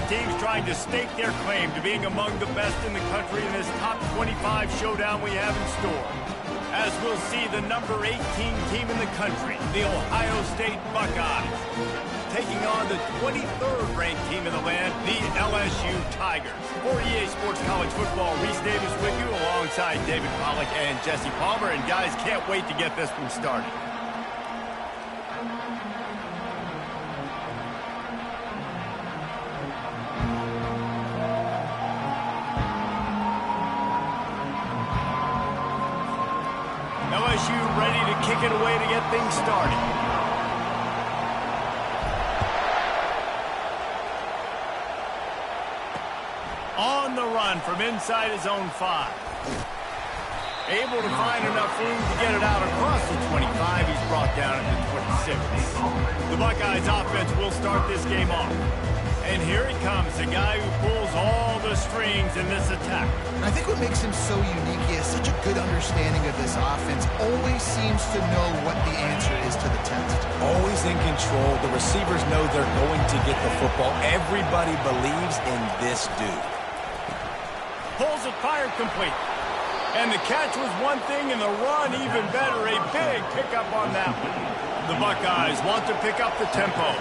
teams trying to stake their claim to being among the best in the country in this top 25 showdown we have in store. As we'll see the number 18 team in the country, the Ohio State Buckeyes, taking on the 23rd ranked team in the land, the LSU Tigers. For EA Sports College Football, Reese Davis with you alongside David Pollack and Jesse Palmer. And guys, can't wait to get this one started. LSU ready to kick it away to get things started. On the run from inside his own 5. Able to find enough room to get it out across the 25. He's brought down at the 26. The Buckeyes offense will start this game off. And here he comes, the guy who pulls all the strings in this attack. I think what makes him so unique, he has such a good understanding of this offense. Always seems to know what the answer is to the test. Always in control. The receivers know they're going to get the football. Everybody believes in this dude. Pulls it, fired complete. And the catch was one thing, and the run even better. A big pickup on that one. The Buckeyes want to pick up the tempo.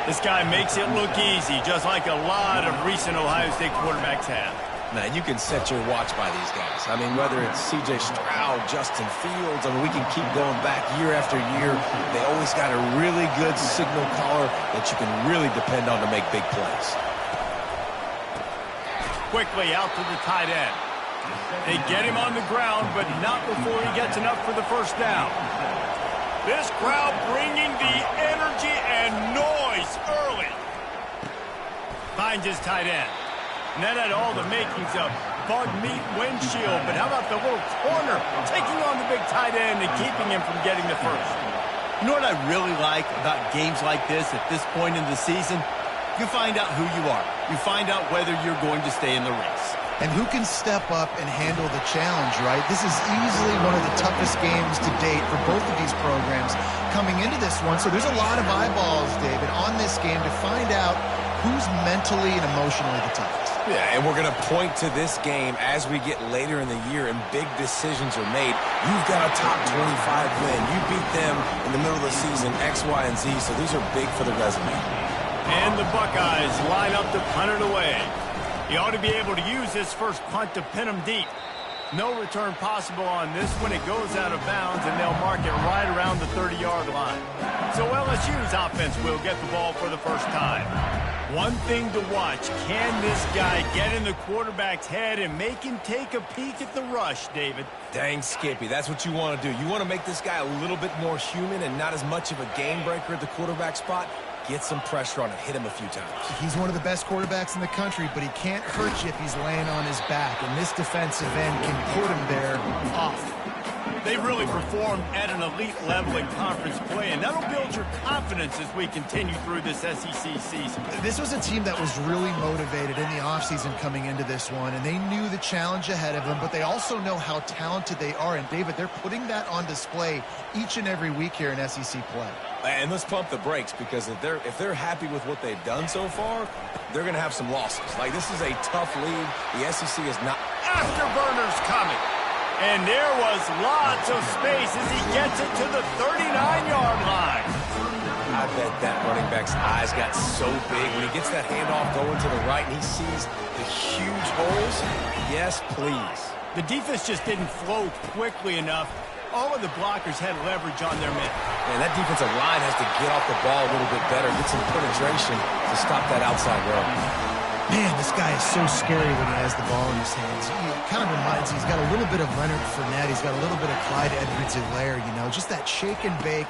This guy makes it look easy, just like a lot of recent Ohio State quarterbacks have. Man, you can set your watch by these guys. I mean, whether it's C.J. Stroud, Justin Fields, I mean, we can keep going back year after year. They always got a really good signal caller that you can really depend on to make big plays. Quickly out to the tight end. They get him on the ground, but not before he gets enough for the first down. This crowd bringing the energy and noise early. Finds his tight end. And that had all the makings of bug meat windshield. But how about the little corner taking on the big tight end and keeping him from getting the first? You know what I really like about games like this at this point in the season? You find out who you are. You find out whether you're going to stay in the race. And who can step up and handle the challenge, right? This is easily one of the toughest games to date for both of these programs coming into this one. So there's a lot of eyeballs, David, on this game to find out who's mentally and emotionally the toughest. Yeah, and we're going to point to this game as we get later in the year and big decisions are made. You've got a top 25 win. You beat them in the middle of the season, X, Y, and Z, so these are big for the resume. And the Buckeyes line up to punt it away. He ought to be able to use this first punt to pin him deep. No return possible on this when it goes out of bounds, and they'll mark it right around the 30-yard line. So LSU's offense will get the ball for the first time. One thing to watch, can this guy get in the quarterback's head and make him take a peek at the rush, David? Dang, Skippy, that's what you want to do. You want to make this guy a little bit more human and not as much of a game breaker at the quarterback spot. Get some pressure on him, hit him a few times. He's one of the best quarterbacks in the country, but he can't hurt you if he's laying on his back, and this defensive end can put him there off. They've really performed at an elite level in conference play, and that'll build your confidence as we continue through this SEC season. This was a team that was really motivated in the offseason coming into this one, and they knew the challenge ahead of them, but they also know how talented they are. And, David, they're putting that on display each and every week here in SEC play. And let's pump the brakes, because if they're happy with what they've done so far, they're going to have some losses. Like, this is a tough league. The SEC is not. Afterburners coming. And there was lots of space as he gets it to the 39-yard line. I bet that running back's eyes got so big when he gets that handoff going to the right and he sees the huge holes. Yes, please. The defense just didn't flow quickly enough. All of the blockers had leverage on their men. And that defensive line has to get off the ball a little bit better, get some penetration to stop that outside run. Man, this guy is so scary when he has the ball in his hands. He kind of reminds me, he's got a little bit of Leonard Fournette. He's got a little bit of Clyde Edwards-Helaire, you know, just that shake and bake.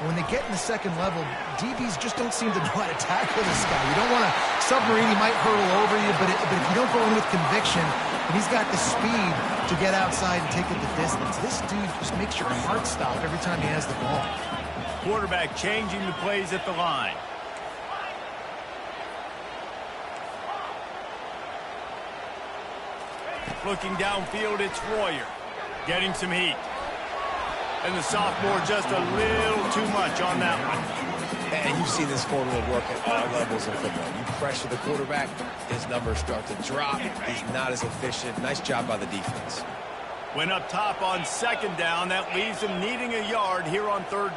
When they get in the second level, DBs just don't seem to know how to tackle this guy. You don't want to submarine, he might hurtle over you, but if you don't go in with conviction, and he's got the speed to get outside and take it the distance, this dude just makes your heart stop every time he has the ball. Quarterback changing the plays at the line. Looking downfield, it's Royer. Getting some heat. And the sophomore just a little too much on that one. And And you see this formula work at all levels of football. You pressure the quarterback, his numbers start to drop. He's not as efficient. Nice job by the defense. When up top on second down, that leaves him needing a yard here on third.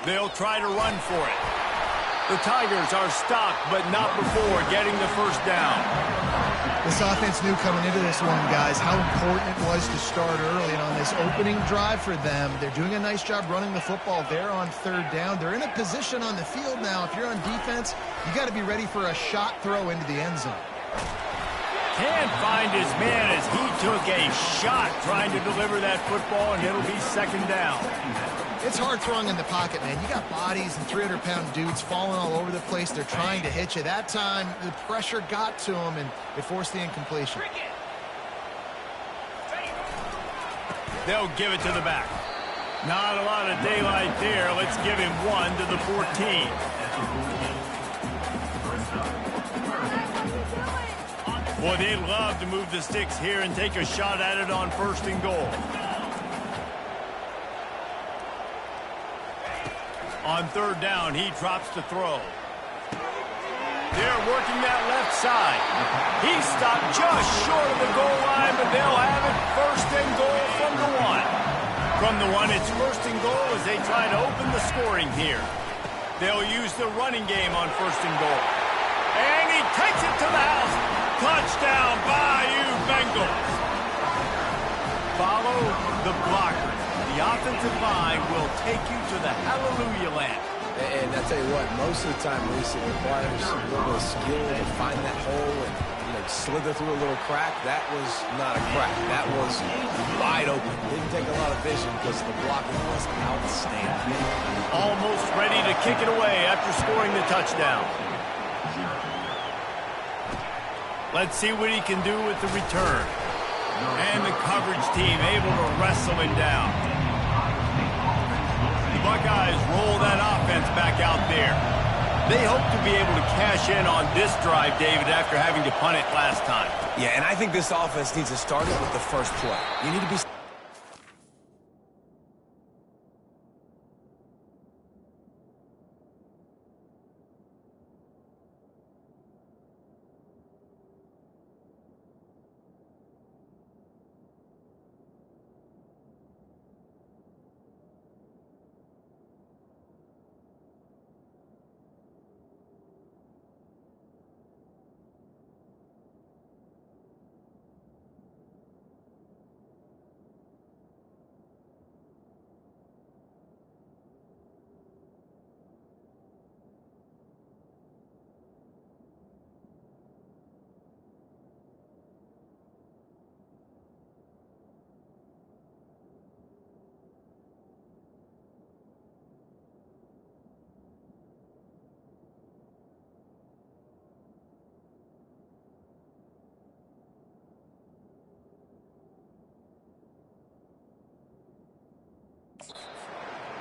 They'll try to run for it. The Tigers are stopped, but not before getting the first down. This offense knew coming into this one, guys, how important it was to start early. And on this opening drive for them, they're doing a nice job running the football there on third down. They're in a position on the field now. If you're on defense, you got to be ready for a shot throw into the end zone. Can't find his man as he took a shot trying to deliver that football, and it'll be second down. It's hard throwing in the pocket, man. You got bodies and 300-pound dudes falling all over the place. They're trying to hit you. That time, the pressure got to him, and it forced the incompletion. They'll give it to the back. Not a lot of daylight there. Let's give him 1 to the 14. Boy, they'd love to move the sticks here and take a shot at it on first and goal. On third down, he drops to throw. They're working that left side. He stopped just short of the goal line, but they'll have it first and goal from the 1. From the 1, it's first and goal as they try to open the scoring here. They'll use the running game on first and goal. And he takes it to the house. Touchdown, Bayou Bengals. Follow the blocker. The offensive line will take you to the hallelujah land. And I tell you what, most of the time, Lisa, it requires a little bit of skill to find that hole and, slither through a little crack. That was not a crack. That was wide open. Didn't take a lot of vision because the blocking was outstanding. Almost ready to kick it away after scoring the touchdown. Let's see what he can do with the return. And the coverage team able to wrestle him down. The Buckeyes roll that offense back out there. They hope to be able to cash in on this drive, David, after having to punt it last time. Yeah, and I think this offense needs to start it with the first play. You need to be...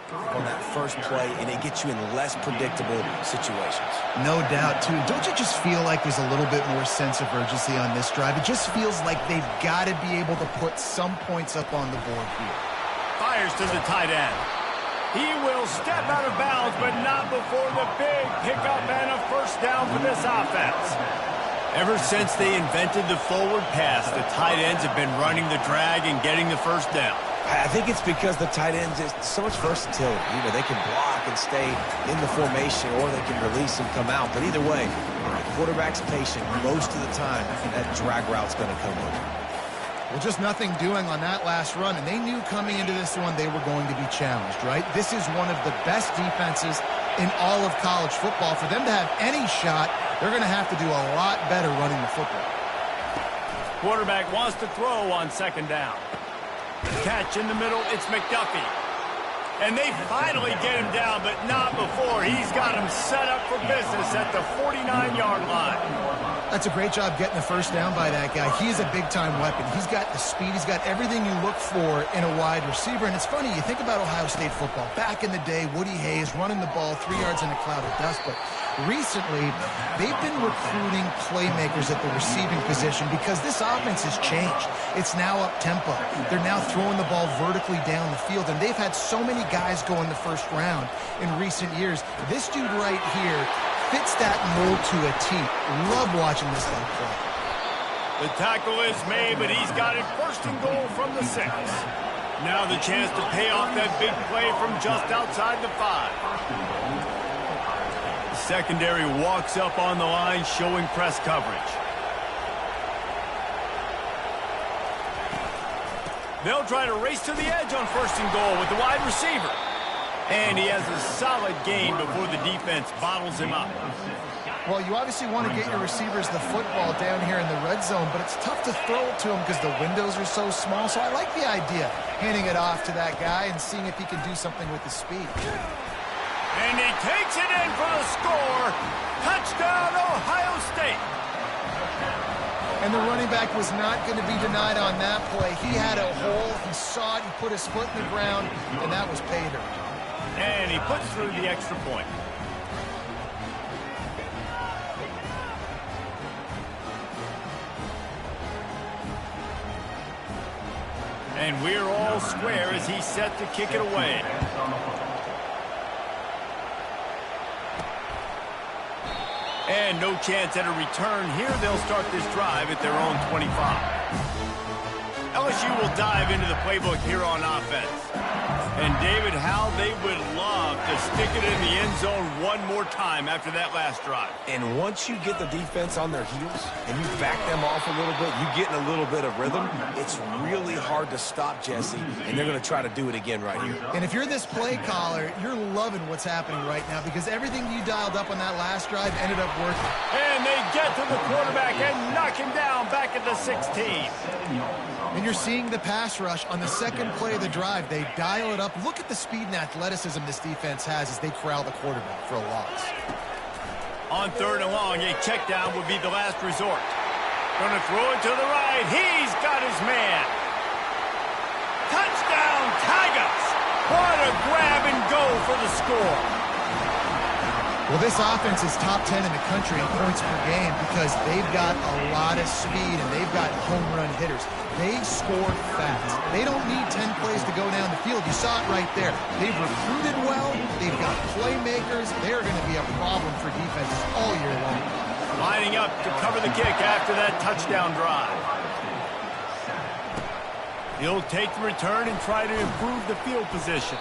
on that first play, and it gets you in less predictable situations. No doubt, too. Don't you just feel like there's a little bit more sense of urgency on this drive? It just feels like they've got to be able to put some points up on the board here. Fires to the tight end. He will step out of bounds, but not before the big pickup and a first down for this offense. Ever since they invented the forward pass, the tight ends have been running the drag and getting the first down. I think it's because the tight ends is so much versatility. They can block and stay in the formation, or they can release and come out. But either way, the quarterback's patient most of the time, and that drag route's going to come over. Well, just nothing doing on that last run, and they knew coming into this one they were going to be challenged, right? This is one of the best defenses in all of college football. For them to have any shot, they're going to have to do a lot better running the football. Quarterback wants to throw on second down. Catch in the middle, it's McDuffie. And they finally get him down, but not before. He's got him set up for business at the 49-yard line. That's a great job getting the first down by that guy. He is a big-time weapon. He's got the speed. He's got everything you look for in a wide receiver. And it's funny, you think about Ohio State football. Back in the day, Woody Hayes running the ball 3 yards in a cloud of dust. But recently, they've been recruiting playmakers at the receiving position because this offense has changed. It's now up-tempo. They're now throwing the ball vertically down the field, and they've had so many guys go in the first round in recent years. This dude right here fits that mold to a T. Love watching this guy play. The tackle is made, but he's got it first and goal from the 6. Now the chance to pay off that big play from just outside the 5. The secondary walks up on the line, showing press coverage. They'll try to race to the edge on first and goal with the wide receiver. And he has a solid gain before the defense bottles him up. Well, you obviously want to get your receivers the football down here in the red zone, but it's tough to throw it to them because the windows are so small. So I like the idea, handing it off to that guy and seeing if he can do something with his speed. And he takes it in for the score. Touchdown, Ohio State. And the running back was not going to be denied on that play. He had a hole, he saw it, he put his foot in the ground, and that was pay dirt. And he puts through the extra point. And we're all square as he's set to kick it away. And no chance at a return here. They'll start this drive at their own 25. LSU will dive into the playbook here on offense. And David, how they would love to stick it in the end zone one more time after that last drive. And once you get the defense on their heels and you back them off a little bit, you get in a little bit of rhythm, it's really hard to stop, Jesse, and they're going to try to do it again right here. And if you're this play caller, you're loving what's happening right now because everything you dialed up on that last drive ended up working. And they get to the quarterback and knock him down back at the 16. And you're seeing the pass rush on the second play of the drive. They dial it up. Look at the speed and athleticism this defense has as they corral the quarterback for a loss. On third and long, a check down would be the last resort. Going to throw it to the right. He's got his man. Touchdown, Tigers. What a grab and go for the score. Well, this offense is top 10 in the country in points per game because they've got a lot of speed and they've got home run hitters. They score fast. They don't need 10 plays to go down the field. You saw it right there. They've recruited well. They've got playmakers. They're going to be a problem for defenses all year long. Lining up to cover the kick after that touchdown drive. He'll take the return and try to improve the field position.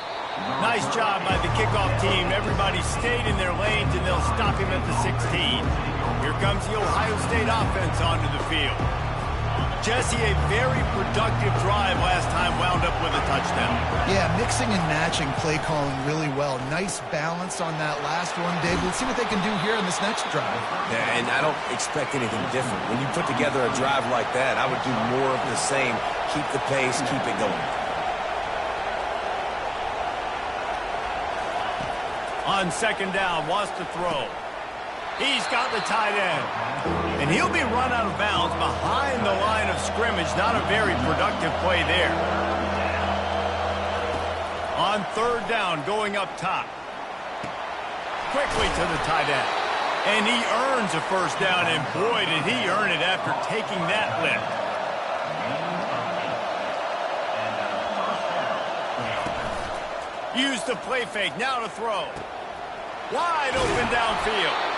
Nice job by the kickoff team. Everybody stayed in their lanes, and they'll stop him at the 16. Here comes the Ohio State offense onto the field. Jesse, a very productive drive last time, wound up with a touchdown. Yeah, mixing and matching play calling really well. Nice balance on that last one, Dave. Let's see what they can do here in this next drive. Yeah, and I don't expect anything different. When you put together a drive like that, I would do more of the same. Keep the pace, keep it going. On second down, wants to throw. He's got the tight end. And he'll be run out of bounds behind the line of scrimmage. Not a very productive play there. On third down, going up top. Quickly to the tight end. And he earns a first down, and boy, did he earn it after taking that lift. Use the play fake, now to throw. Wide open downfield.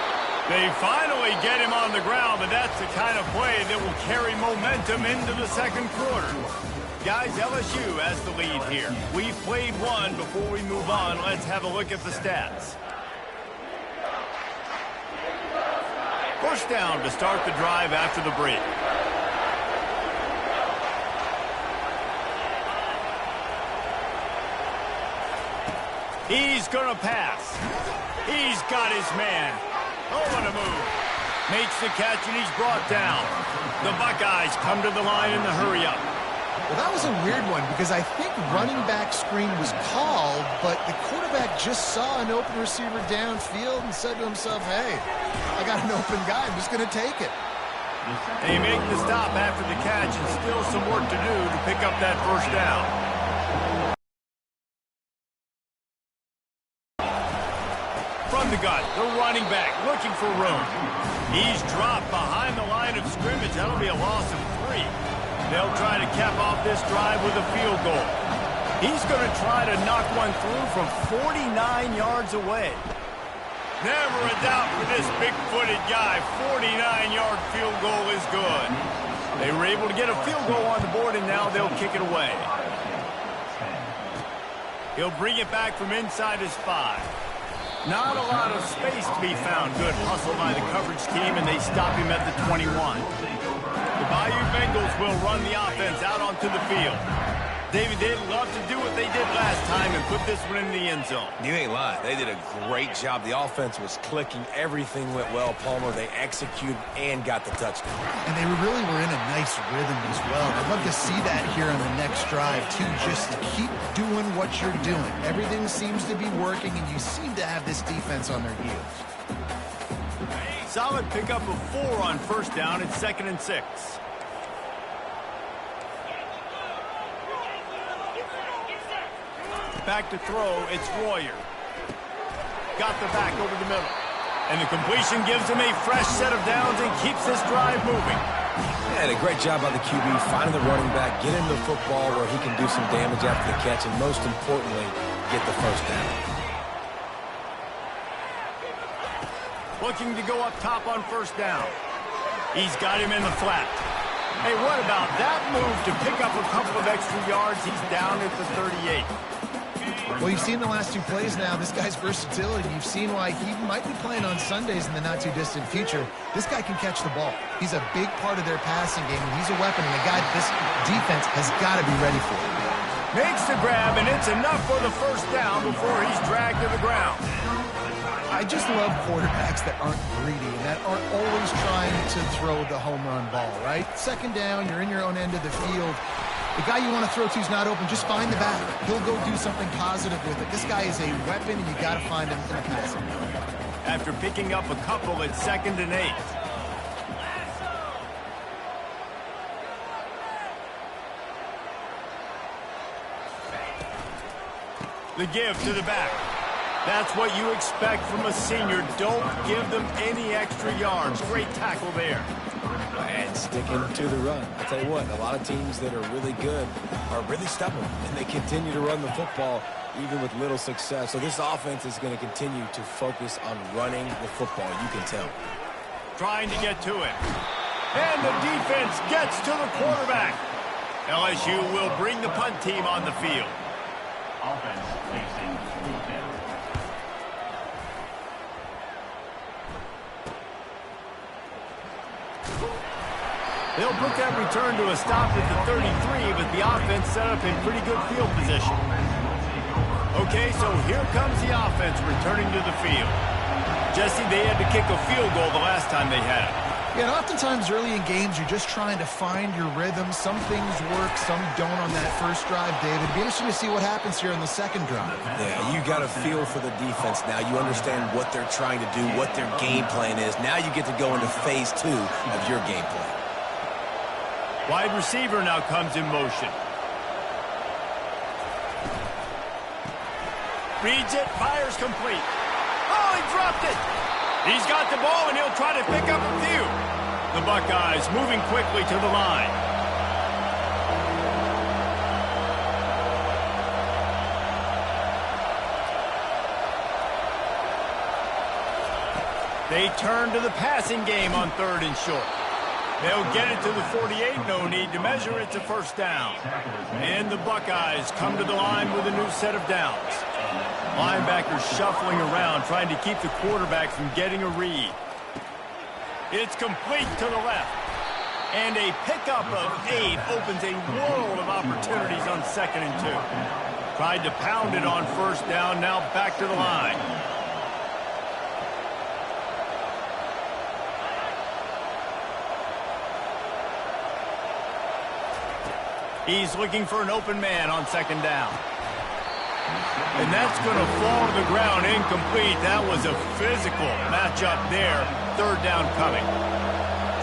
They finally get him on the ground, but that's the kind of play that will carry momentum into the second quarter. Guys, LSU has the lead here. We've played one. Before we move on, let's have a look at the stats. First down to start the drive after the break. He's going to pass. He's got his man. Oh, what a move. Makes the catch, and he's brought down. The Buckeyes come to the line in the hurry-up. Well, that was a weird one because I think running back screen was called, but the quarterback just saw an open receiver downfield and said to himself, hey, I got an open guy. I'm just going to take it. They make the stop after the catch, and still some work to do to pick up that first down. From in the gun. The running back looking for room. He's dropped behind the line of scrimmage. That'll be a loss of 3. They'll try to cap off this drive with a field goal. He's going to try to knock one through from 49 yards away. Never a doubt for this big-footed guy. 49-yard field goal is good. They were able to get a field goal on the board, and now they'll kick it away. He'll bring it back from inside his 5. Not a lot of space to be found. Good hustle by the coverage team, and they stop him at the 21. The Bayou Bengals will run the offense out onto the field. David, they'd love to do what they did last time and put this one in the end zone. You ain't lying. They did a great job. The offense was clicking. Everything went well, Palmer. They executed and got the touchdown. And they really were in a nice rhythm as well. I'd love to see that here on the next drive, too. Just keep doing what you're doing. Everything seems to be working, and you seem to have this defense on their heels. Solid pickup of 4 on first down. It's 2nd and 6. Back to throw, it's Royer. Got the back over the middle. And the completion gives him a fresh set of downs and keeps this drive moving. Yeah, a great job by the QB, finding the running back, get him the football where he can do some damage after the catch, and most importantly, get the first down. Looking to go up top on first down. He's got him in the flat. Hey, what about that move to pick up a couple of extra yards? He's down at the 38. Well, you've seen the last 2 plays now. This guy's versatility. You've seen why he might be playing on Sundays in the not-too-distant future. This guy can catch the ball. He's a big part of their passing game, and he's a weapon, and a guy this defense has got to be ready for. Makes the grab, and it's enough for the first down before he's dragged to the ground. I just love quarterbacks that aren't greedy and that aren't always trying to throw the home run ball, right? 2nd down, you're in your own end of the field. The guy you want to throw to is not open. Just find the back. He'll go do something positive with it. This guy is a weapon, and you got to find him in the passing. After picking up a couple, it's 2nd and 8. The give to the back. That's what you expect from a senior. Don't give them any extra yards. Great tackle there. And sticking to the run. I'll tell you what, a lot of teams that are really good are really stubborn, and they continue to run the football even with little success. So this offense is going to continue to focus on running the football, you can tell. Trying to get to it. And the defense gets to the quarterback. LSU will bring the punt team on the field. Offense facing defense. They'll put that return to a stop at the 33, but the offense set up in pretty good field position. Okay, so here comes the offense returning to the field. Jesse, they had to kick a field goal the last time they had it. Yeah, and oftentimes early in games, you're just trying to find your rhythm. Some things work, some don't on that first drive, David. It'd be interesting to see what happens here in the second drive. Yeah, you got a feel for the defense now. You understand what they're trying to do, what their game plan is. Now you get to go into phase 2 of your game plan. Wide receiver now comes in motion. Reads it, fires complete. Oh, he dropped it. He's got the ball, and he'll try to pick up a few. The Buckeyes moving quickly to the line. They turn to the passing game on 3rd and short. They'll get it to the 48. No need to measure. It's a first down. And the Buckeyes come to the line with a new set of downs. Linebackers shuffling around, trying to keep the quarterback from getting a read. It's complete to the left. And a pickup of 8 opens a world of opportunities on 2nd and 2. Tried to pound it on first down, now back to the line. He's looking for an open man on 2nd down. And that's going to fall to the ground incomplete. That was a physical matchup there. 3rd down coming.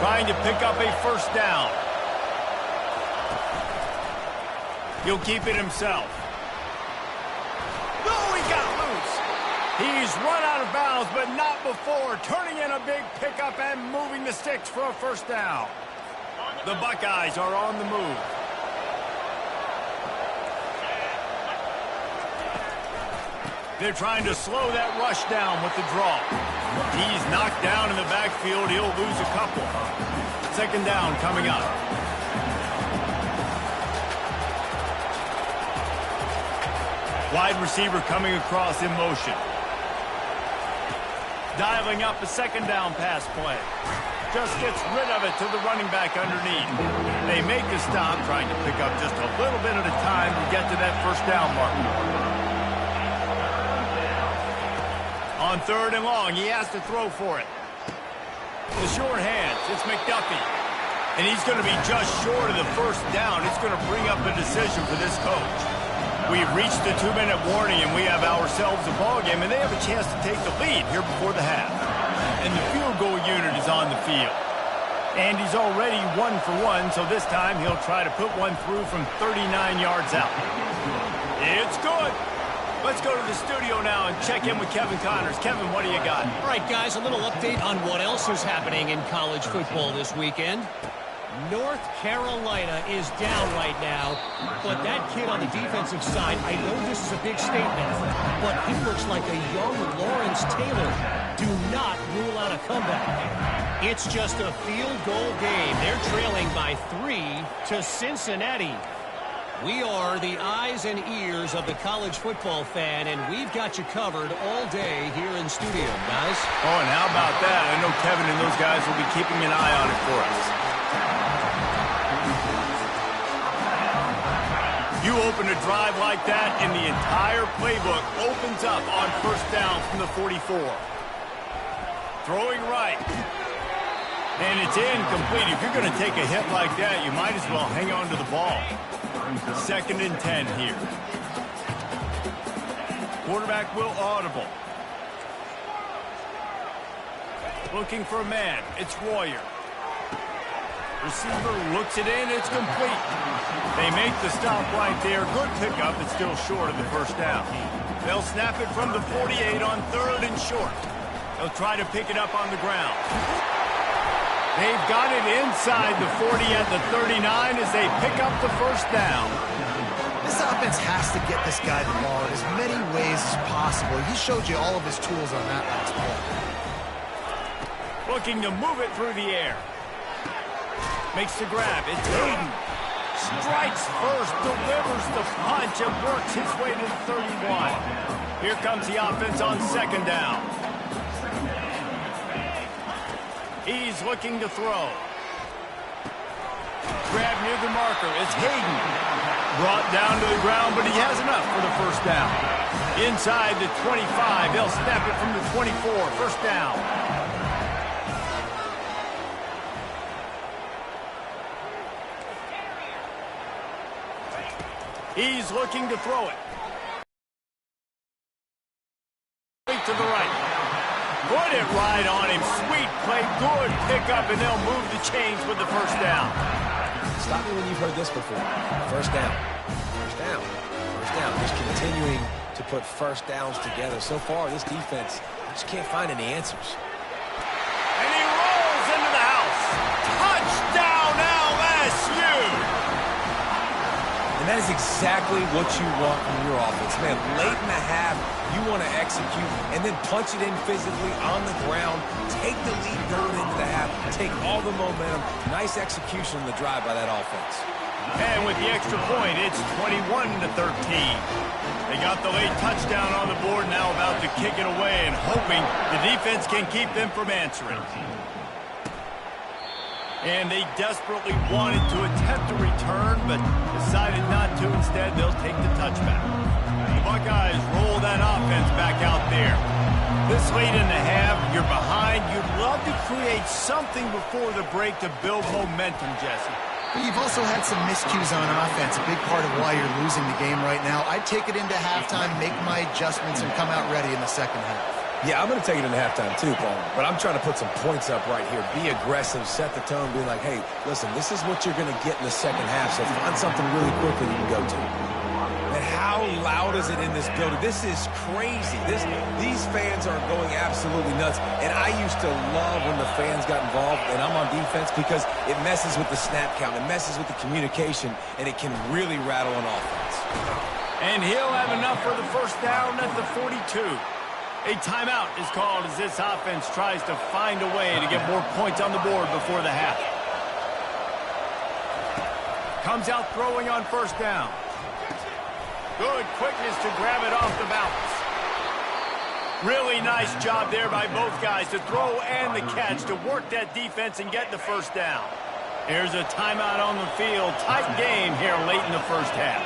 Trying to pick up a first down. He'll keep it himself. No, he got loose. He's run out of bounds, but not before turning in a big pickup and moving the sticks for a first down. The Buckeyes are on the move. They're trying to slow that rush down with the draw. He's knocked down in the backfield. He'll lose a couple. Second down coming up. Wide receiver coming across in motion. Dialing up a second down pass play. Just gets rid of it to the running back underneath. They make a stop, trying to pick up just a little bit at a time to get to that first down mark. On third and long, he has to throw for it. The short hands, it's McDuffie. And he's going to be just short of the first down. It's going to bring up a decision for this coach. We've reached the 2-minute warning, and we have ourselves a ball game, and they have a chance to take the lead here before the half. And the field goal unit is on the field. And he's already 1 for 1, so this time he'll try to put one through from 39 yards out. It's good. Let's go to the studio now and check in with Kevin Connors. Kevin, what do you got? All right, guys, a little update on what else is happening in college football this weekend. North Carolina is down right now, but that kid on the defensive side, I know this is a big statement, but he looks like a young Lawrence Taylor. Do not rule out a comeback. It's just a field goal game. They're trailing by 3 to Cincinnati. We are the eyes and ears of the college football fan, and we've got you covered all day here in studio, guys. Oh, and how about that? I know Kevin and those guys will be keeping an eye on it for us. You open a drive like that, and the entire playbook opens up on first down from the 44. Throwing right. And it's incomplete. If you're going to take a hit like that, you might as well hang on to the ball. Second and 10 here. Quarterback will audible. Looking for a man. It's Royer. Receiver looks it in. It's complete. They make the stop right there. Good pickup. It's still short of the first down. They'll snap it from the 48 on third and short. They'll try to pick it up on the ground. They've got it inside the 40 at the 39 as they pick up the first down. This offense has to get this guy the ball in as many ways as possible. He showed you all of his tools on that last play. Looking to move it through the air. Makes the grab. It's Hayden. Strikes first, delivers the punch, and works his way to the 31. Here comes the offense on second down. He's looking to throw. Grab near the marker. It's Hayden. Brought down to the ground, but he has enough for the first down. Inside the 25. They'll snap it from the 24. First down. He's looking to throw it. To the right. Put it right on him. Sweet play. Good pickup, and they'll move the chains with the first down. Stop me when you've heard this before. First down. First down. First down. Just continuing to put first downs together. So far, this defense just can't find any answers. And he rolls into the house. Touchdown, LSU! And that is exactly what you want from your offense. Man, late in the half, you want to execute and then punch it in physically on the ground, take the lead going into the half, take all the momentum. Nice execution on the drive by that offense. And with the extra point, it's 21-13. They got the late touchdown on the board, now about to kick it away and hoping the defense can keep them from answering. And they desperately wanted to attempt a return, but decided not to. Instead, they'll take the touchback. The Buckeyes roll that offense back out there. This late in the half, you're behind. You'd love to create something before the break to build momentum, Jesse. But you've also had some miscues on offense, a big part of why you're losing the game right now. I'd take it into halftime, make my adjustments, and come out ready in the second half. Yeah, I'm going to take it into halftime too, Paul. But I'm trying to put some points up right here. Be aggressive, set the tone, be like, hey, listen, this is what you're going to get in the second half, so find something really quickly you can go to. And how how loud is it in this building? This is crazy. These fans are going absolutely nuts. And I used to love when the fans got involved, and I'm on defense, because it messes with the snap count, it messes with the communication, and it can really rattle an offense. And he'll have enough for the first down at the 42. A timeout is called as this offense tries to find a way to get more points on the board before the half. Comes out throwing on first down. Good quickness to grab it off the bounce. Really nice job there by both guys to throw and the catch to work that defense and get the first down. Here's a timeout on the field. Tight game here late in the first half.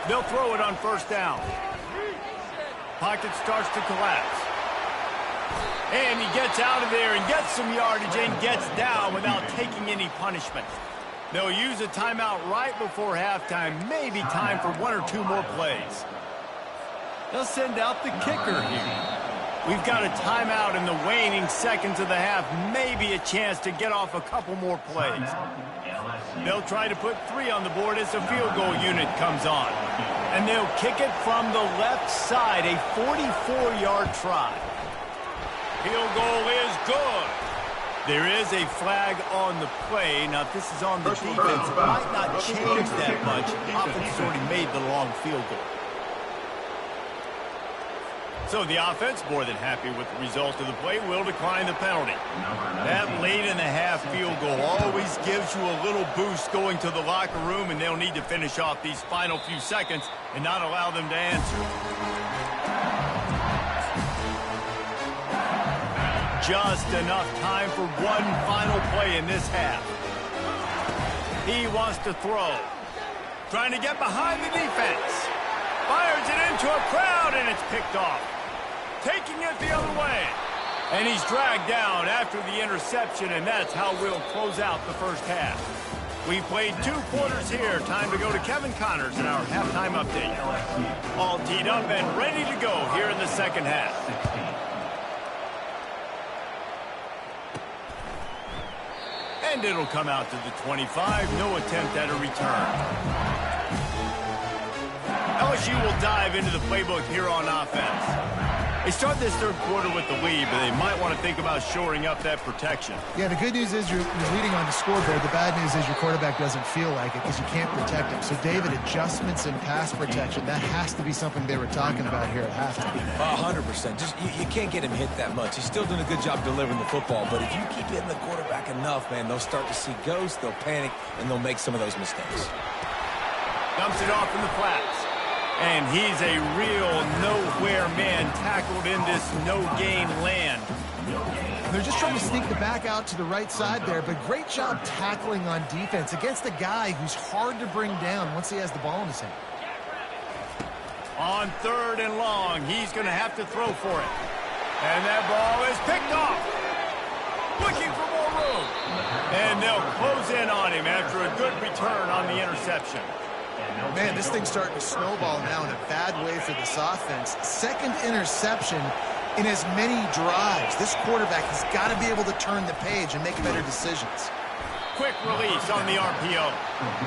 They'll throw it on first down. Pocket starts to collapse. And he gets out of there and gets some yardage and gets down without taking any punishment. They'll use a timeout right before halftime. Maybe time for one or two more plays. They'll send out the kicker here. We've got a timeout in the waning seconds of the half. Maybe a chance to get off a couple more plays. They'll try to put 3 on the board as the field goal unit comes on. And they'll kick it from the left side, a 44-yard try. Field goal is good. There is a flag on the play. Now, if this is on the defense, it might not change that much. The offense has already made the long field goal. So the offense, more than happy with the result of the play, will decline the penalty. That late in the half field goal always gives you a little boost going to the locker room, and they'll need to finish off these final few seconds and not allow them to answer. Just enough time for one final play in this half. He wants to throw. Trying to get behind the defense. Fires it into a crowd, and it's picked off. Taking it the other way. And he's dragged down after the interception, and that's how we'll close out the first half. We played 2 quarters here. Time to go to Kevin Connors in our halftime update. All teed up and ready to go here in the second half. And it'll come out to the 25. No attempt at a return. LSU will dive into the playbook here on offense. They start this third quarter with the lead, but they might want to think about shoring up that protection. Yeah, the good news is you're leading on the scoreboard. The bad news is your quarterback doesn't feel like it because you can't protect him. So, David, adjustments in pass protection, that has to be something they were talking about here at halftime. 100%. Just you can't get him hit that much. He's still doing a good job delivering the football, but if you keep hitting the quarterback enough, man, they'll start to see ghosts, they'll panic, and they'll make some of those mistakes. Dumps it off in the flats. And he's a real nowhere man tackled in this no-gain land. They're just trying to sneak the back out to the right side there, but great job tackling on defense against a guy who's hard to bring down once he has the ball in his hand. On 3rd and long, he's going to have to throw for it. And that ball is picked off. Looking for more room. And they'll close in on him after a good return on the interception. Man, this thing's starting to snowball now in a bad way for this offense. Second interception in as many drives. This quarterback has got to be able to turn the page and make better decisions. Quick release on the RPO.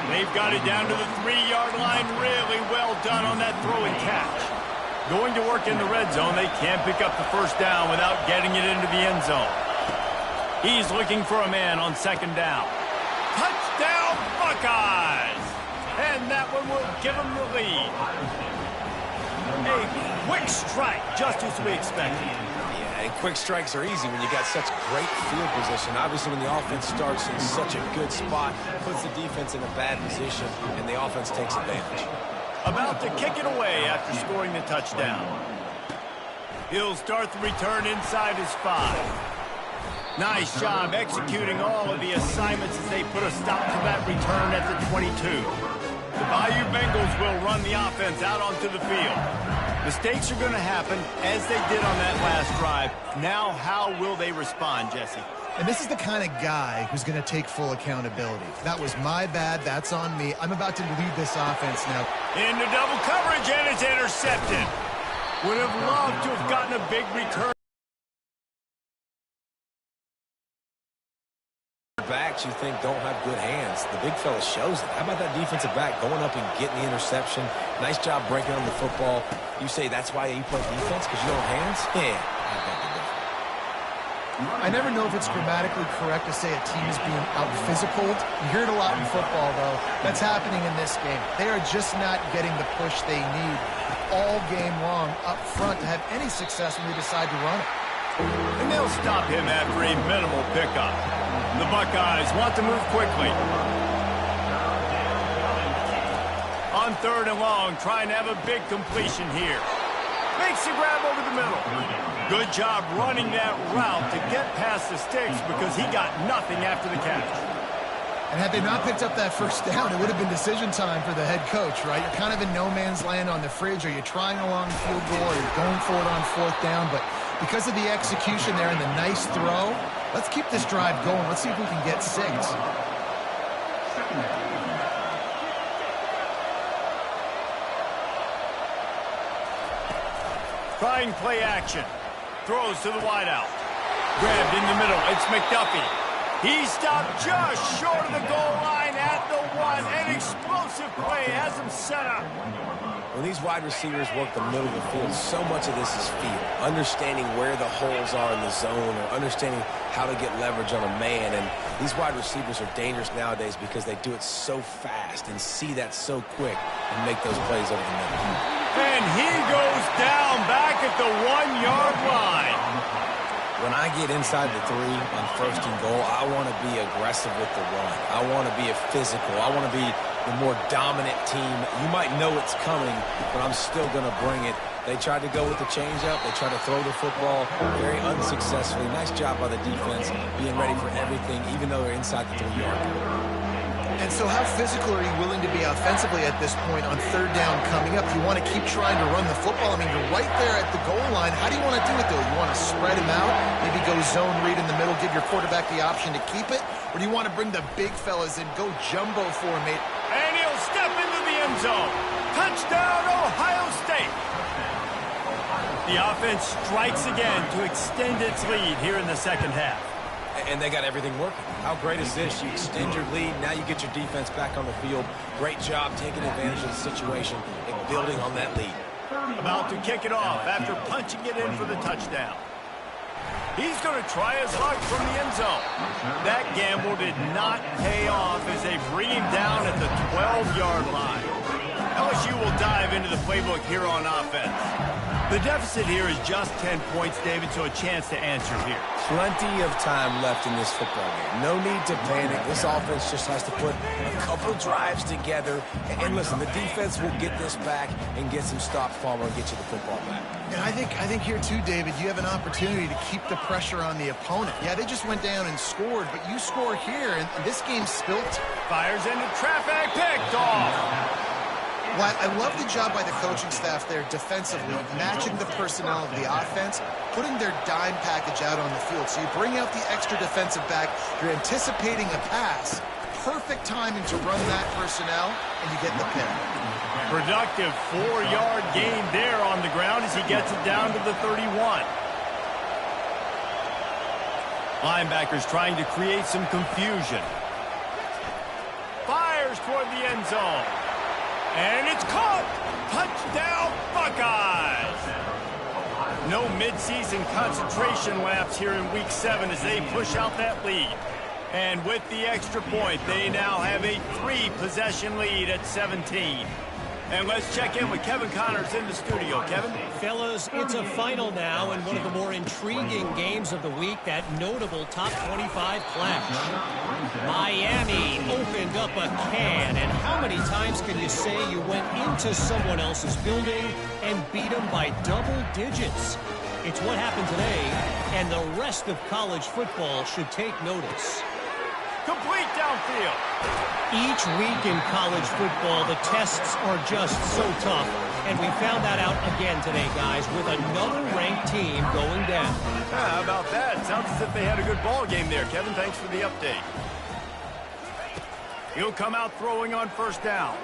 They've got it down to the 3-yard line. Really well done on that throw and catch. Going to work in the red zone. They can't pick up the first down without getting it into the end zone. He's looking for a man on 2nd down. Touchdown, Buckeyes! And that one will give them the lead. A quick strike, just as we expected. Yeah, and quick strikes are easy when you got such great field position. Obviously, when the offense starts in such a good spot, puts the defense in a bad position, and the offense takes advantage. About to kick it away after scoring the touchdown. He'll start the return inside his 5. Nice job executing all of the assignments as they put a stop to that return at the 22. The Bayou Bengals will run the offense out onto the field. Mistakes are going to happen as they did on that last drive. Now, how will they respond, Jesse? And this is the kind of guy who's going to take full accountability. That was my bad. That's on me. I'm about to lead this offense now. Into double coverage, and it's intercepted. Would have loved to have gotten a big return. Back, backs you think don't have good hands. The big fella shows it. How about that defensive back going up and getting the interception? Nice job breaking on the football. You say that's why you play defense, because you don't have hands? Yeah, I beg to differ. I never know if it's grammatically correct to say a team is being out-physicaled. You hear it a lot in football, though. That's happening in this game. They are just not getting the push they need all game long up front to have any success when they decide to run it. And they'll stop him after a minimal pickup. The Buckeyes want to move quickly. On 3rd and long, trying to have a big completion here. Makes the grab over the middle. Good job running that route to get past the sticks because he got nothing after the catch. And had they not picked up that first down, it would have been decision time for the head coach, right? You're kind of in no man's land on the fridge. Are you trying a long field goal? Are you going for it on 4th down? But because of the execution there and the nice throw, let's keep this drive going. Let's see if we can get 6. Trying play action. Throws to the wideout. Grabbed in the middle. It's McDuffie. He stopped just short of the goal line at the 1. An explosive play has him set up. When these wide receivers work the middle of the field, so much of this is feel. Understanding where the holes are in the zone or understanding how to get leverage on a man. And these wide receivers are dangerous nowadays because they do it so fast and see that so quick and make those plays over the middle. And he goes down back at the 1-yard line. When I get inside the 3 on 1st and goal, I want to be aggressive with the run. I want to be a physical. I want to be the more dominant team. You might know it's coming, but I'm still going to bring it. They tried to go with the changeup. They tried to throw the football very unsuccessfully. Nice job by the defense, being ready for everything, even though they're inside the 3-yard line. And so how physical are you willing to be offensively at this point on 3rd down coming up? Do you want to keep trying to run the football? I mean, you're right there at the goal line. How do you want to do it, though? You want to spread him out, maybe go zone read in the middle, give your quarterback the option to keep it? Or do you want to bring the big fellas in, go jumbo formate? And he'll step into the end zone. Touchdown, Ohio State. The offense strikes again to extend its lead here in the 2nd half. And they got everything working. How great is this? You extend your lead. Now you get your defense back on the field. Great job taking advantage of the situation and building on that lead. About to kick it off after punching it in for the touchdown. He's going to try his luck from the end zone. That gamble did not pay off as they bring him down at the 12-yard line. LSU will dive into the playbook here on offense. The deficit here is just 10 points, David, so a chance to answer here. Plenty of time left in this football game. No need to panic. This offense just has to put a couple drives together. And listen, the defense will get this back and get some stops, Palmer, and get you the football back. And I think here too, David, you have an opportunity to keep the pressure on the opponent. Yeah, they just went down and scored, but you score here, and this game's spilt. Fires into traffic, picked off. Well, I love the job by the coaching staff there defensively, matching the personnel of the offense, putting their dime package out on the field. So you bring out the extra defensive back, you're anticipating a pass, perfect timing to run that personnel, and you get the pick. Productive 4-yard gain there on the ground as he gets it down to the 31. Linebackers trying to create some confusion. Fires toward the end zone. And it's caught! Touchdown, Buckeyes! No midseason concentration laps here in Week 7 as they push out that lead. And with the extra point, they now have a 3-possession lead at 17. And let's check in with Kevin Connors in the studio. Kevin? Fellas, it's a final now and one of the more intriguing games of the week, that notable top 25 clash. Miami opened up a can, and how many times can you say you went into someone else's building and beat them by double digits? It's what happened today, and the rest of college football should take notice. Complete downfield. Each week in college football, the tests are just so tough. And we found that out again today, guys, with another ranked team going down. How about that? Sounds as if they had a good ball game there, Kevin. Thanks for the update. He'll come out throwing on 1st down.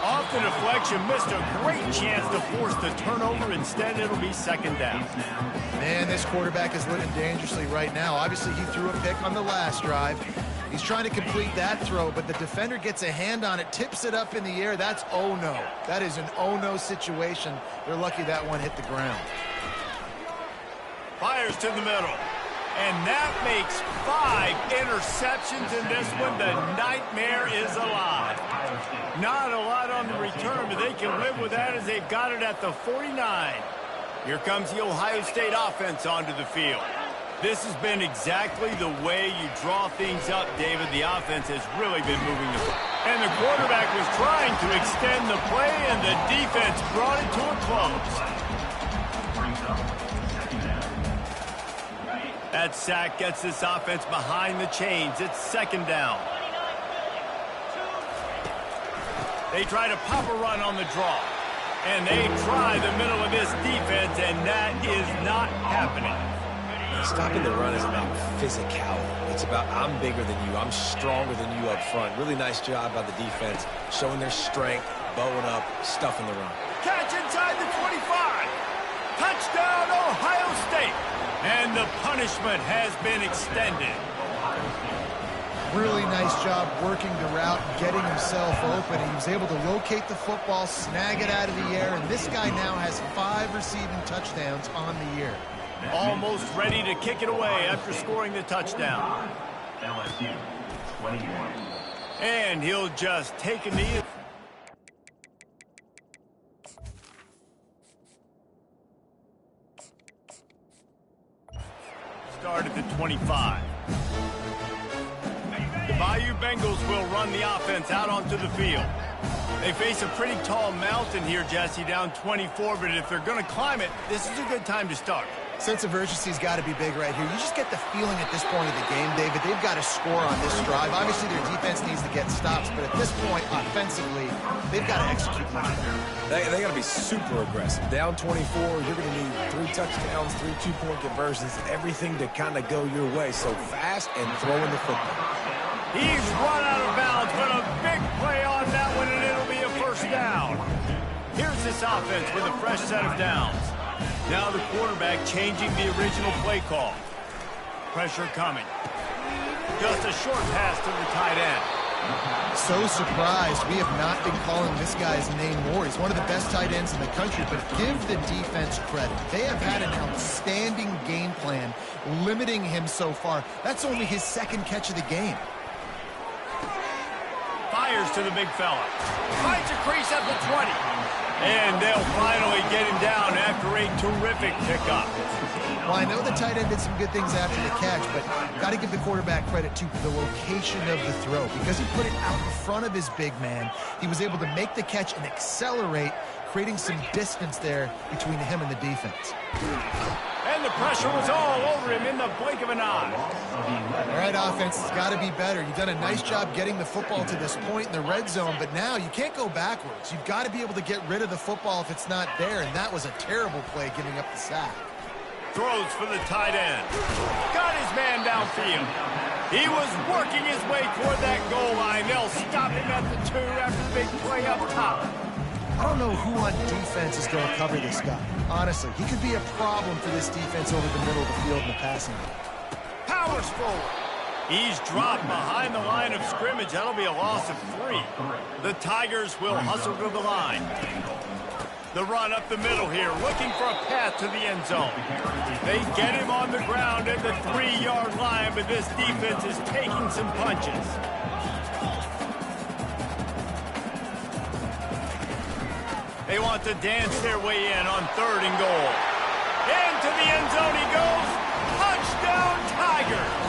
Off the deflection, missed a great chance to force the turnover. Instead, it'll be second down. Man, this quarterback is living dangerously right now. Obviously, he threw a pick on the last drive. He's trying to complete that throw, but the defender gets a hand on it, tips it up in the air. That's oh-no. That is an oh-no situation. They're lucky that one hit the ground. Fires to the middle. And that makes 5 interceptions in this one. The nightmare is alive. Not a lot on the return, but they can live with that as they've got it at the 49. Here comes the Ohio State offense onto the field. This has been exactly the way you draw things up, David. The offense has really been moving the ball. And the quarterback was trying to extend the play, and the defense brought it to a close. That sack gets this offense behind the chains. It's second down. They try to pop a run on the draw. And they try the middle of this defense, and that is not happening. Stopping the run is about physicality. It's about I'm bigger than you, I'm stronger than you up front. Really nice job by the defense, showing their strength, bowing up, stuffing the run. Catch inside the 25. Touchdown, Ohio State. And the punishment has been extended. Really nice job working the route, getting himself open. He was able to locate the football, snag it out of the air, and this guy now has 5 receiving touchdowns on the year. Almost ready to kick it away after scoring the touchdown. LSU, 21. And he'll just take a knee. Start at the 25. The Bayou Bengals will run the offense out onto the field. They face a pretty tall mountain here, Jesse, down 24, but if they're going to climb it, this is a good time to start. Sense of urgency's got to be big right here. You just get the feeling at this point of the game, David, they've got to score on this drive. Obviously, their defense needs to get stops, but at this point, offensively, they've got to execute much better. They got to be super aggressive. Down 24, you're going to need 3 touchdowns, 3 two-point conversions, everything to kind of go your way. So fast and throwing the football. He's run out of bounds, but a big play on that one, and it'll be a first down. Here's this offense with a fresh set of downs. Now the quarterback changing the original play call. Pressure coming. Just a short pass to the tight end. So surprised we have not been calling this guy's name more. He's one of the best tight ends in the country, but give the defense credit. They have had an outstanding game plan limiting him so far. That's only his 2nd catch of the game. Fires to the big fella. Finds a crease at the 20. And they'll finally get him down after a terrific pickup. Well, I know the tight end did some good things after the catch, but got to give the quarterback credit to the location of the throw. Because he put it out in front of his big man, he was able to make the catch and accelerate, creating some distance there between him and the defense. And the pressure was all over him in the blink of an eye. All right, offense, it's got to be better. You've done a nice job getting the football to this point in the red zone, but now you can't go backwards. You've got to be able to get rid of the football if it's not there, and that was a terrible play giving up the sack. Throws for the tight end. Got his man downfield. He was working his way toward that goal line. They'll stop him at the 2 after the big play up top. I don't know who on defense is going to cover this guy. Honestly, he could be a problem for this defense over the middle of the field in the passing game. Powers forward. He's dropped behind the line of scrimmage. That'll be a loss of 3. The Tigers will hustle to the line. The run up the middle here, looking for a path to the end zone. They get him on the ground at the 3-yard line, but this defense is taking some punches. They want to dance their way in on 3rd and goal. Into the end zone he goes. Touchdown, Tigers!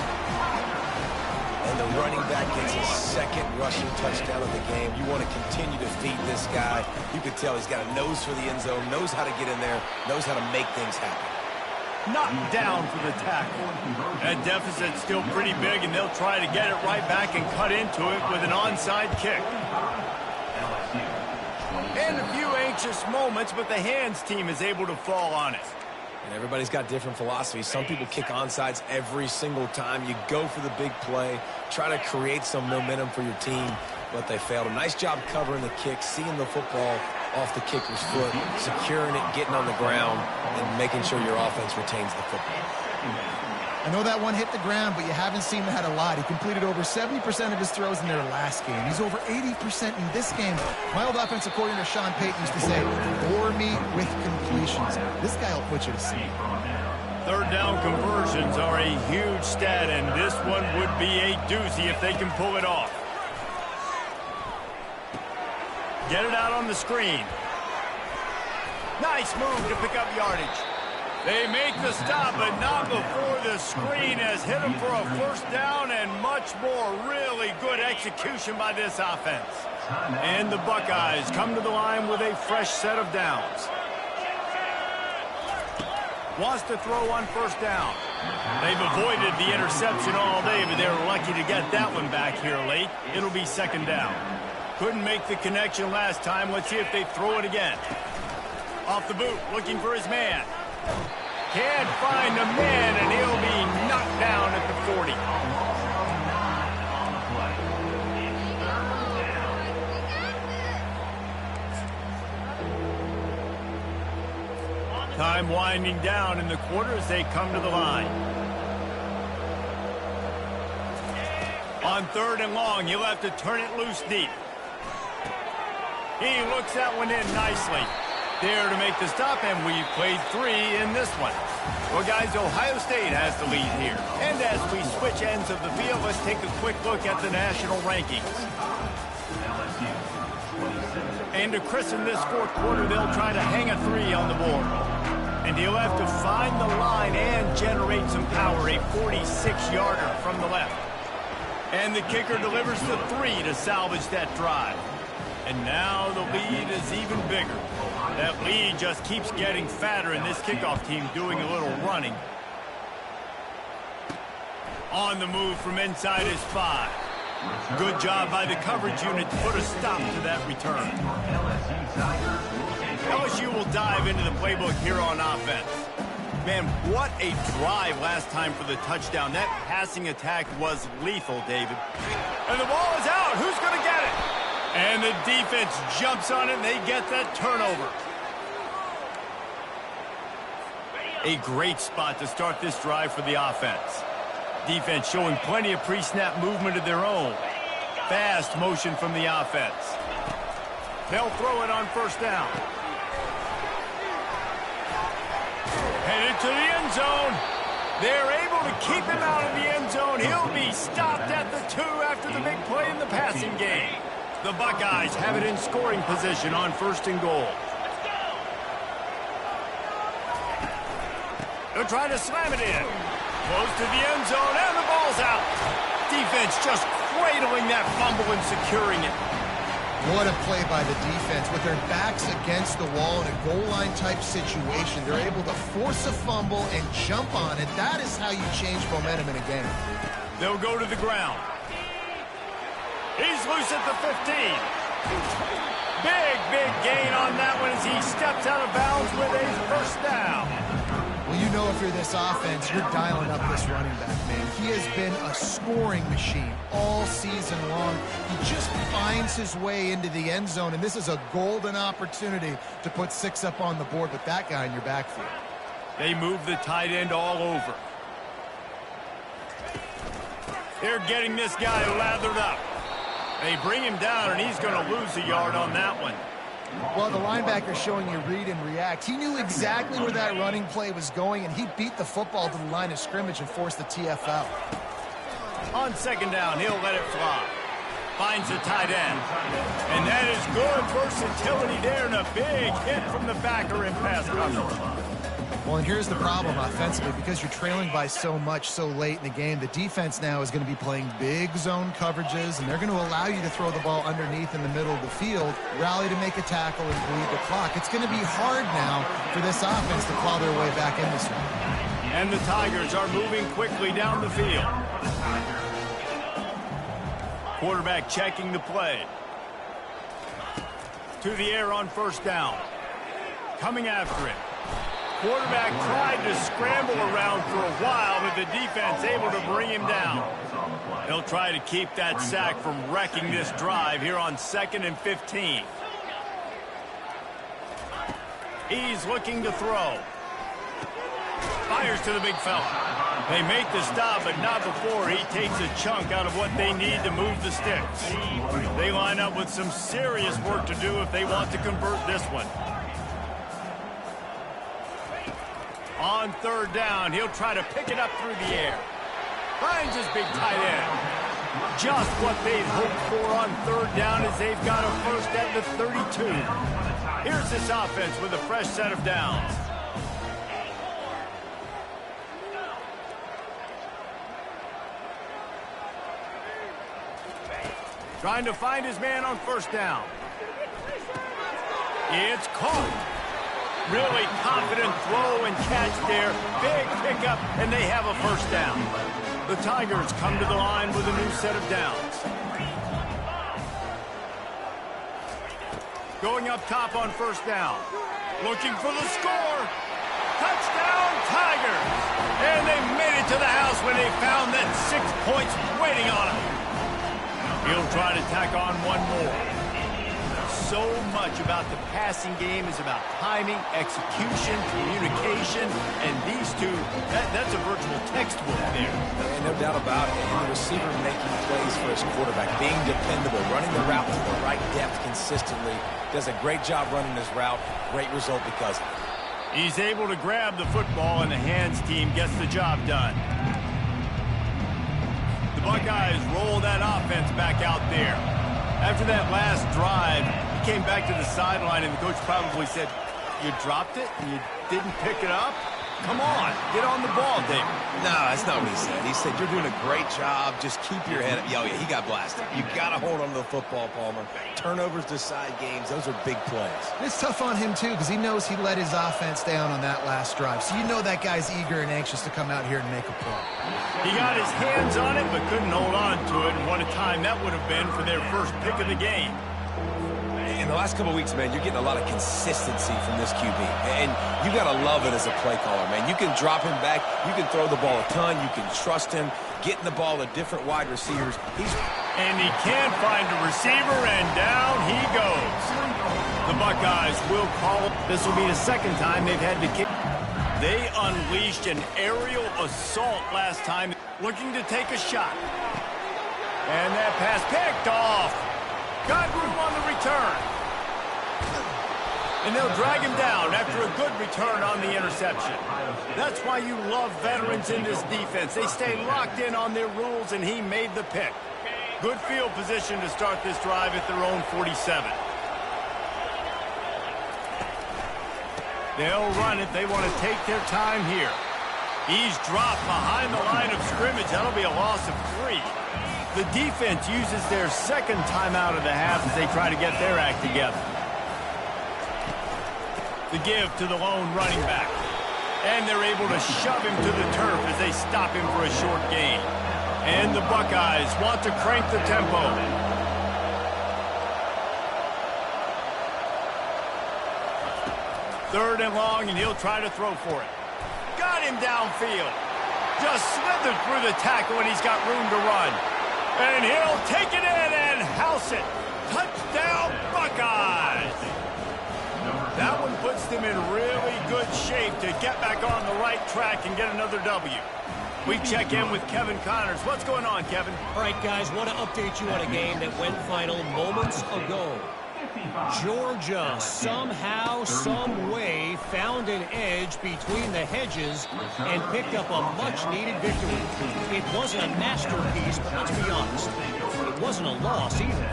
And the running back gets his 2nd rushing touchdown of the game. You want to continue to feed this guy. You can tell he's got a nose for the end zone, knows how to get in there, knows how to make things happen. Knocked down for the tackle. That deficit's still pretty big, and they'll try to get it right back and cut into it with an onside kick. And a few anxious moments, but the hands team is able to fall on it. And everybody's got different philosophies. Some people kick onside every single time. You go for the big play, try to create some momentum for your team. but they failed him. Nice job covering the kick, seeing the football off the kicker's foot, securing it, getting on the ground, and making sure your offense retains the football. I know that one hit the ground, but you haven't seen that a lot. He completed over 70% of his throws in their last game. He's over 80% in this game. My old offensive coordinator, Sean Payton, used to say, bore me with completions. This guy will put you to sleep. Third down conversions are a huge stat, and this one would be a doozy if they can pull it off. Get it out on the screen. Nice move to pick up yardage. They make the stop, but not before the screen has hit them for a first down and much more. Really good execution by this offense. And the Buckeyes come to the line with a fresh set of downs. Wants to throw on first down. They've avoided the interception all day, but they were lucky to get that one back here late. It'll be second down. Couldn't make the connection last time. Let's see if they throw it again. Off the boot, looking for his man. Can't find a man, and he'll be knocked down at the 40. Time winding down in the quarter as they come to the line. On third and long, you'll have to turn it loose deep. He looks that one in nicely. There to make the stop, and we've played 3 in this one. Well, guys, Ohio State has the lead here. And as we switch ends of the field, let's take a quick look at the national rankings. And to christen this fourth quarter, they'll try to hang a 3 on the board. And he'll have to find the line and generate some power, a 46-yarder from the left. And the kicker delivers the 3 to salvage that drive. And now the lead is even bigger. That lead just keeps getting fatter, and this kickoff team doing a little running. On the move from inside his 5. Good job by the coverage unit to put a stop to that return. LSU will dive into the playbook here on offense. Man, what a drive last time for the touchdown. That passing attack was lethal, David. And the ball is out. Who's going to get it? And the defense jumps on it, and they get that turnover. A great spot to start this drive for the offense. Defense showing plenty of pre-snap movement of their own. Fast motion from the offense. They'll throw it on first down. Headed to the end zone. They're able to keep him out of the end zone. He'll be stopped at the 2 after the big play in the passing game. The Buckeyes have it in scoring position on first and goal. They'll try to slam it in. Close to the end zone, and the ball's out. Defense just cradling that fumble and securing it. What a play by the defense. With their backs against the wall in a goal line type situation, they're able to force a fumble and jump on it. That is how you change momentum in a game. They'll go to the ground. He's loose at the 15. Big gain on that one as he steps out of bounds with a first down. Well, you know if you're this offense, you're dialing up this running back, man. He has been a scoring machine all season long. He just finds his way into the end zone, and this is a golden opportunity to put 6 up on the board with that guy in your backfield. They move the tight end all over. They're getting this guy lathered up. They bring him down, and he's going to lose a yard on that one. Well, the linebacker's showing you read and react. He knew exactly where that running play was going, and he beat the football to the line of scrimmage and forced the TFL. On second down, he'll let it fly. Finds the tight end. And that is good versatility there, and a big hit from the backer in pass coverage. Well, and here's the problem offensively. Because you're trailing by so much so late in the game, the defense now is going to be playing big zone coverages, and they're going to allow you to throw the ball underneath in the middle of the field, rally to make a tackle, and bleed the clock. It's going to be hard now for this offense to claw their way back in this one. And the Tigers are moving quickly down the field. Quarterback checking the play. To the air on first down. Coming after it. Quarterback tried to scramble around for a while, but the defense able to bring him down. He'll try to keep that sack from wrecking this drive here on 2nd and 15. He's looking to throw. Fires to the big fella. They make the stop, but not before he takes a chunk out of what they need to move the sticks. They line up with some serious work to do if they want to convert this one. On 3rd down, he'll try to pick it up through the air. Finds his big tight end. Just what they've hoped for on 3rd down as they've got a first at the 32. Here's this offense with a fresh set of downs. Trying to find his man on 1st down. It's caught. Really confident throw and catch there. Big pickup, and they have a first down. The Tigers come to the line with a new set of downs. Going up top on 1st down. Looking for the score. Touchdown, Tigers! And they made it to the house when they found that 6 points waiting on them. He'll try to tack on one more. So much about the passing game is about timing, execution, communication, and these two, that's a virtual textbook there. And no doubt about it. And the receiver making plays for his quarterback, being dependable, running the route to the right depth consistently. Does a great job running his route. Great result because of it. He's able to grab the football, and the hands team gets the job done. The Buckeyes roll that offense back out there. After that last drive, he came back to the sideline, and the coach probably said, "You dropped it? You didn't pick it up? Come on, get on the ball, David." No, that's not what he said. He said, "You're doing a great job. Just keep your head up." Yeah, he got blasted. You got to hold on to the football, Palmer. Turnovers decide games. Those are big plays. It's tough on him, too, because he knows he let his offense down on that last drive. So you know that guy's eager and anxious to come out here and make a play. He got his hands on it, but couldn't hold on to it. And what a time that would have been for their first pick of the game. In the last couple of weeks, man, you're getting a lot of consistency from this QB. And you got to love it as a play caller, man. You can drop him back. You can throw the ball a ton. You can trust him. Getting the ball to different wide receivers. And he can't find a receiver, and down he goes. The Buckeyes will call it. This will be the 2nd time they've had to kick. They unleashed an aerial assault last time, looking to take a shot. And that pass picked off. Got room on the return. And they'll drag him down after a good return on the interception. That's why you love veterans in this defense. They stay locked in on their rules, and he made the pick. Good field position to start this drive at their own 47. They'll run it. They want to take their time here. He's dropped behind the line of scrimmage. That'll be a loss of 3. The defense uses their 2nd timeout of the half as they try to get their act together. The give to the lone running back. And they're able to shove him to the turf as they stop him for a short gain. And the Buckeyes want to crank the tempo. Third and long, and he'll try to throw for it. Got him downfield. Just slithered through the tackle, and he's got room to run. And he'll take it in and house it. Touchdown, Buckeyes! That one puts them in really good shape to get back on the right track and get another W. We check in with Kevin Connors. What's going on, Kevin? All right, guys, want to update you on a game that went final moments ago. Georgia somehow, some way, found an edge between the hedges and picked up a much-needed victory. It wasn't a masterpiece, but let's be honest, it wasn't a loss either.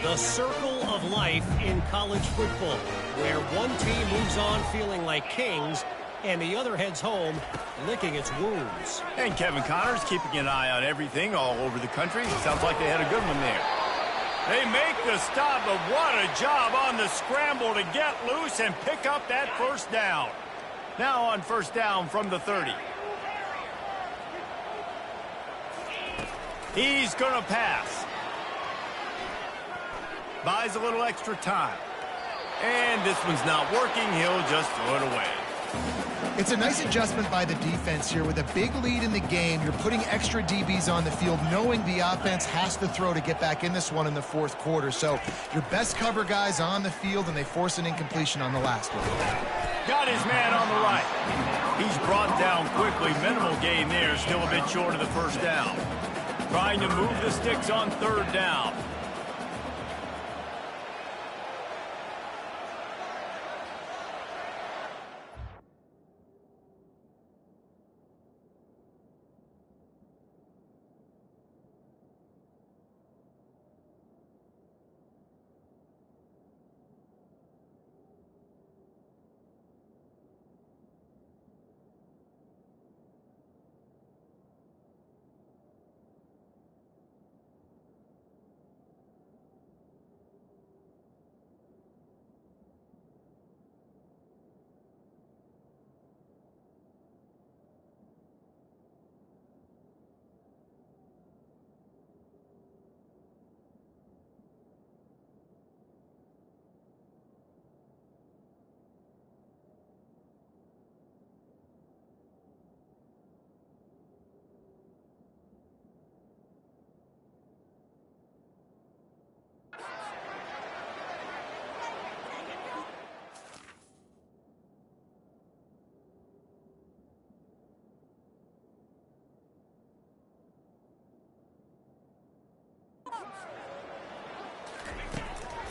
The circle of life in college football, where one team moves on feeling like kings and the other heads home licking its wounds. And Kevin Connors keeping an eye on everything all over the country. Sounds like they had a good one there. They make the stop, but what a job on the scramble to get loose and pick up that first down. Now on first down from the 30. He's going to pass. Buys a little extra time. And this one's not working. He'll just throw it away. It's a nice adjustment by the defense here. With a big lead in the game, you're putting extra DBs on the field, knowing the offense has to throw to get back in this one in the fourth quarter. So your best cover guys on the field, and they force an incompletion on the last one. Got his man on the right. He's brought down quickly. Minimal gain there, still a bit short of the first down. Trying to move the sticks on third down.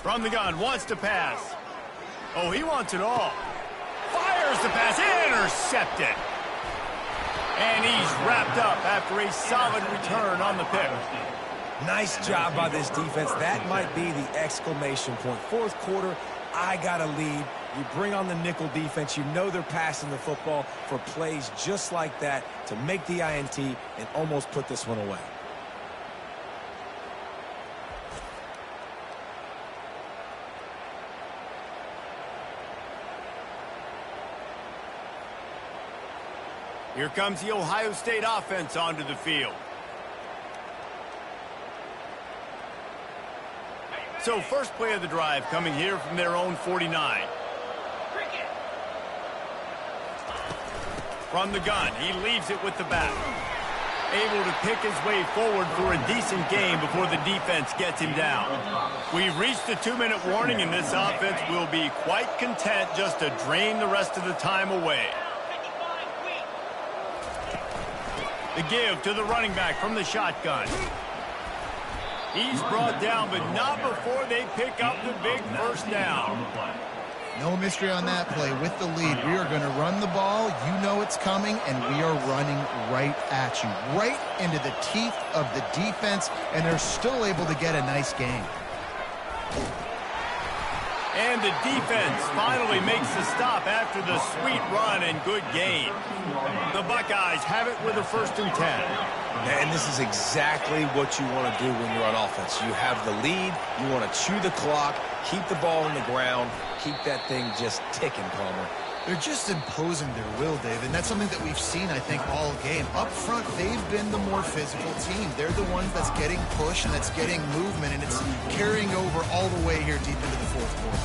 From the gun, wants to pass. Oh, he wants it all. Fires the pass, intercepted. And he's wrapped up after a solid return on the pick. Nice job by this defense. That might be the exclamation point. Fourth quarter, I got a lead. You bring on the nickel defense. You know they're passing the football for plays just like that to make the INT and almost put this one away. Here comes the Ohio State offense onto the field. So first play of the drive coming here from their own 49. From the gun, he leaves it with the back. Able to pick his way forward for a decent game before the defense gets him down. We've reached the 2-minute warning, and this offense will be quite content just to drain the rest of the time away. The give to the running back from the shotgun. He's brought down, but not before they pick up the big first down. No mystery on that play. With the lead, we are going to run the ball. You know it's coming, and we are running right at you, right into the teeth of the defense, and they're still able to get a nice gain. And the defense finally makes the stop after the sweet run and good gain. The Buckeyes have it with a 1st and 10. And this is exactly what you want to do when you're on offense. You have the lead. You want to chew the clock, keep the ball on the ground, keep that thing just ticking, Palmer. They're just imposing their will, Dave, and that's something that we've seen, I think, all game. Up front, they've been the more physical team. They're the ones that's getting push and that's getting movement, and it's carrying over all the way here deep into the fourth quarter.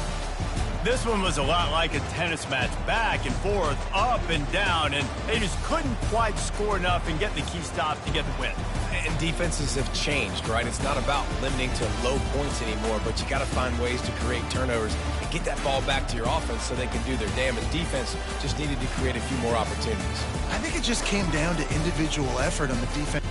This one was a lot like a tennis match, back and forth, up and down, and they just couldn't quite score enough and get the key stop to get the win. And defenses have changed, right? It's not about limiting to low points anymore, but you got to find ways to create turnovers and get that ball back to your offense so they can do their damage. Defense just needed to create a few more opportunities. I think it just came down to individual effort on the defense.